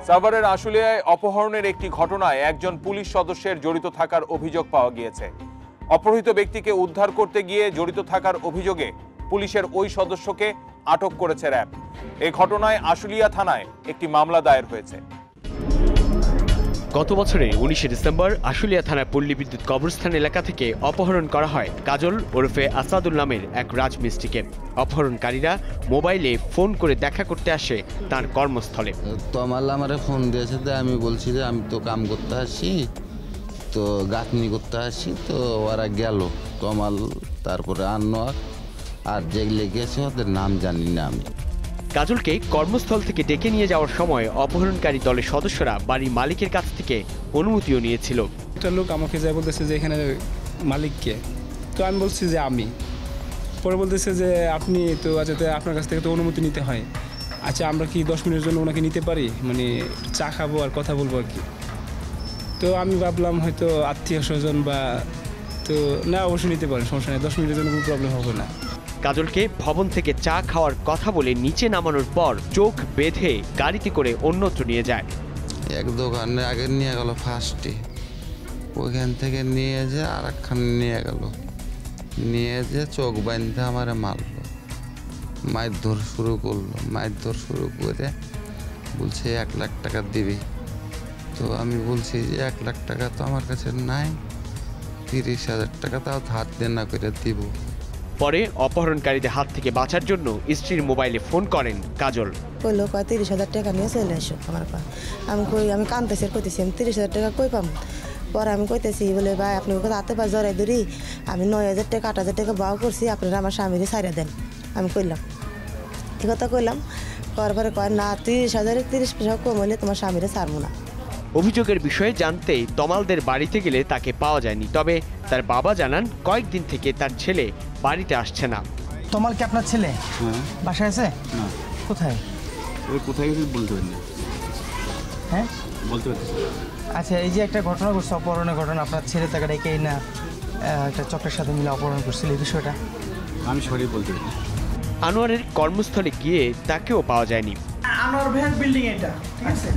সাভারের আশুলিয়ায় অপহরণের একটি ঘটনায় একজন পুলিশ সদস্যের জড়িত থাকার অভিযোগ পাওয়া গিয়েছে। অপহৃত ব্যক্তিকে উদ্ধার করতে গিয়ে জড়িত থাকার অভিযোগে পুলিশের ওই সদস্যকে আটক করেছে র্যাব। এই ঘটনায় আশুলিয়া থানায় একটি মামলা দায়ের হয়েছে। গত বছরের 19 ডিসেম্বর আশুলিয়া থানার পল্লী বিদ্যুৎ কবরস্থান এলাকা থেকে অপহরণ করা হয় কাজল ওরফে আসাদুল নামের এক রাজমিস্ত্রিকে। অপহরণকারীরা মোবাইলে ফোন করে দেখা করতে আসে তার কর্মস্থলে। তমাল আমারে ফোন দিয়েছে, আমি বলছি যে আমি তো কাম করতে আসি, তো গাঁথনি করতে আসি, তো ওরা গেল তমাল, তারপরে আনোয়ার আর যেগুলো গেছে ওদের নাম জানি না আমি। কাজলকে কর্মস্থল থেকে ডেকে নিয়ে যাওয়ার সময় অপহরণকারী দলের সদস্যরা বাড়ির মালিকের কাছ থেকে অনুমতিও নিয়েছিল। একটা লোক আমাকে যা বলতেছে যে এখানে মালিককে, তো আমি বলছি যে আমি। পরে বলতেছে যে আপনি তো আপনার কাছ থেকে তো অনুমতি নিতে হয়। আচ্ছা, আমরা কি 10 মিনিটের জন্য ওনাকে নিতে পারি, মানে চা খাবো আর কথা বলবো আর কি। তো আমি ভাবলাম হয়তো আত্মীয় স্বজন বা, তো না অবশ্যই নিতে পারেন, সমস্যা নেই, 10 মিনিটের জন্য কোনো প্রবলেম হবে না। কাজলকে ভবন থেকে চা খাওয়ার কথা বলে নিচে নামানোর পর চোখ বেঁধে গাড়িতে করে অন্যত্র নিয়ে যায়। এক দোকানে আগে নিয়ে গেল ফার্স্টে, ওইখান থেকে নিয়ে যে আর একখান নিয়ে গেল, নিয়ে যে চোখ বাঁধতে আমারে মারলো, মারধর শুরু করলো। মারধর শুরু করে বলছে 1 লাখ টাকা দিবি। তো আমি বলছি যে 1 লাখ টাকা তো আমার কাছে নাই, 30,000 টাকা তাও ধার দেনা করে দিব। পরে অপহরণকারীদের হাত থেকে বাঁচার জন্য স্ত্রীর মোবাইলে ফোন করেন কাজল। কইলো 30,000 টাকা নিয়ে চলে আসো আমার পা। আমি কানতেছি, কইতেছি আমি 30,000 টাকা কই পাম। পরে আমি কইতেছি বলে ভাই আপনি হাতে পা জড়াই ধরি, আমি 9,000 টাকা 8,000 টাকা বাও করছি, আপনারা আমার স্বামীরে ছাইড়া দেন। আমি কইলাম, এই কথা কইলাম। পরে কয় না, 30,000 30 পয়সা কম হইলে তোমার স্বামীরে ছাড়বো না। অভিযোগের বিষয়ে জানতেই তমালদের বাড়িতে গেলে তাকে পাওয়া যায়নি। তবে তার বাবা জানান কয়েকদিন থেকে তার ছেলে বাড়িতে আসছে না। তমাল কি আপনার ছেলে? বাসায় আছে? না। কোথায়? কোথায় গেছে বলতে পারি না। হ্যাঁ, বলতে পারতেছি। আচ্ছা, এই যে একটা ঘটনা ঘটছে, অপহরণের ঘটনা, আপনার ছেলে তাকে ডেকেই না একটা চক্রের সাথে মিলে অপহরণ করছিল, এই বিষয়টা আমি সরি বলতে পারি না। আনোয়ারের কর্মস্থলে গিয়ে তাকেও পাওয়া যায়নি। আনোয়ার ভাইয়ের বিল্ডিং এটা, ঠিক আছে?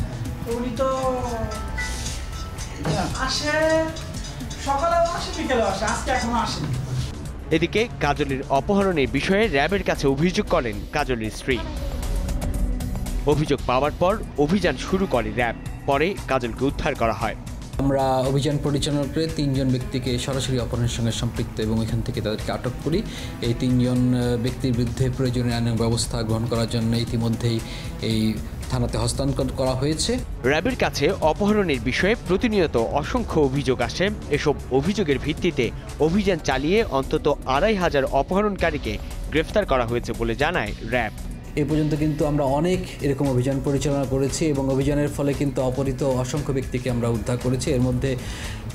উনি তো আসে সকালেও আসে, বিকেলেও আসে, আজকে এখনো আসেনি। এদিকে কাজলের অপহরণের বিষয়ে র্যাবের কাছে অভিযোগ করেন কাজলের স্ত্রী। অভিযোগ পাওয়ার পর অভিযান শুরু করে র্যাব। পরে কাজলকে উদ্ধার করা হয়। আমরা অভিযান পরিচালনা করে 3 জন ব্যক্তিকে সরাসরি অপহরণের সঙ্গে সম্পৃক্ত এবং এখান থেকে তাদেরকে আটক করি। এই 3 জন ব্যক্তির বিরুদ্ধে প্রয়োজনীয় আইনানুগ ব্যবস্থা গ্রহণ করার জন্য ইতিমধ্যেই এই থানাতে হস্তান্তর করা হয়েছে। র্যাবের কাছে অপহরণের বিষয়ে প্রতিনিয়ত অসংখ্য অভিযোগ আসে। এসব অভিযোগের ভিত্তিতে অভিযান চালিয়ে অন্তত 2,500 অপহরণকারীকে গ্রেফতার করা হয়েছে বলে জানায় র্যাব। এ পর্যন্ত কিন্তু আমরা অনেক এরকম অভিযান পরিচালনা করেছি এবং অভিযানের ফলে কিন্তু অপহৃত অসংখ্য ব্যক্তিকে আমরা উদ্ধার করেছি। এর মধ্যে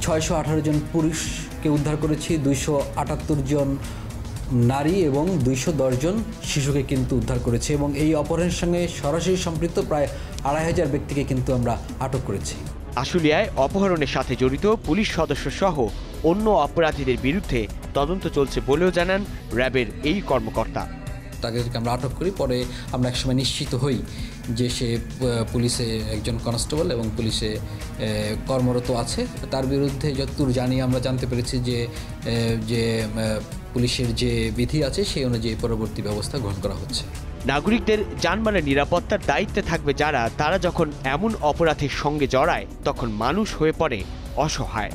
618 জন পুরুষকে উদ্ধার করেছি, 278 জন নারী এবং 210 জন শিশুকে কিন্তু উদ্ধার করেছি এবং এই অপহরণের সঙ্গে সরাসরি সম্পৃক্ত প্রায় 2,500 ব্যক্তিকে কিন্তু আমরা আটক করেছি। আশুলিয়ায় অপহরণের সাথে জড়িত পুলিশ সদস্য সহ অন্য অপরাধীদের বিরুদ্ধে তদন্ত চলছে বলেও জানান র্যাবের এই কর্মকর্তা। তাদেরকে আমরা আটক করি, পরে আমরা একসময় নিশ্চিত হই যে সে পুলিশে একজন কনস্টেবল এবং পুলিশে কর্মরত আছে। তার বিরুদ্ধে যতদূর জানি আমরা জানতে পেরেছি যে পুলিশের যে বিধি আছে সেই অনুযায়ী পরবর্তী ব্যবস্থা গ্রহণ করা হচ্ছে। নাগরিকদের জানমালের নিরাপত্তার দায়িত্বে থাকবে যারা, তারা যখন এমন অপরাধের সঙ্গে জড়ায় তখন মানুষ হয়ে পড়ে অসহায়।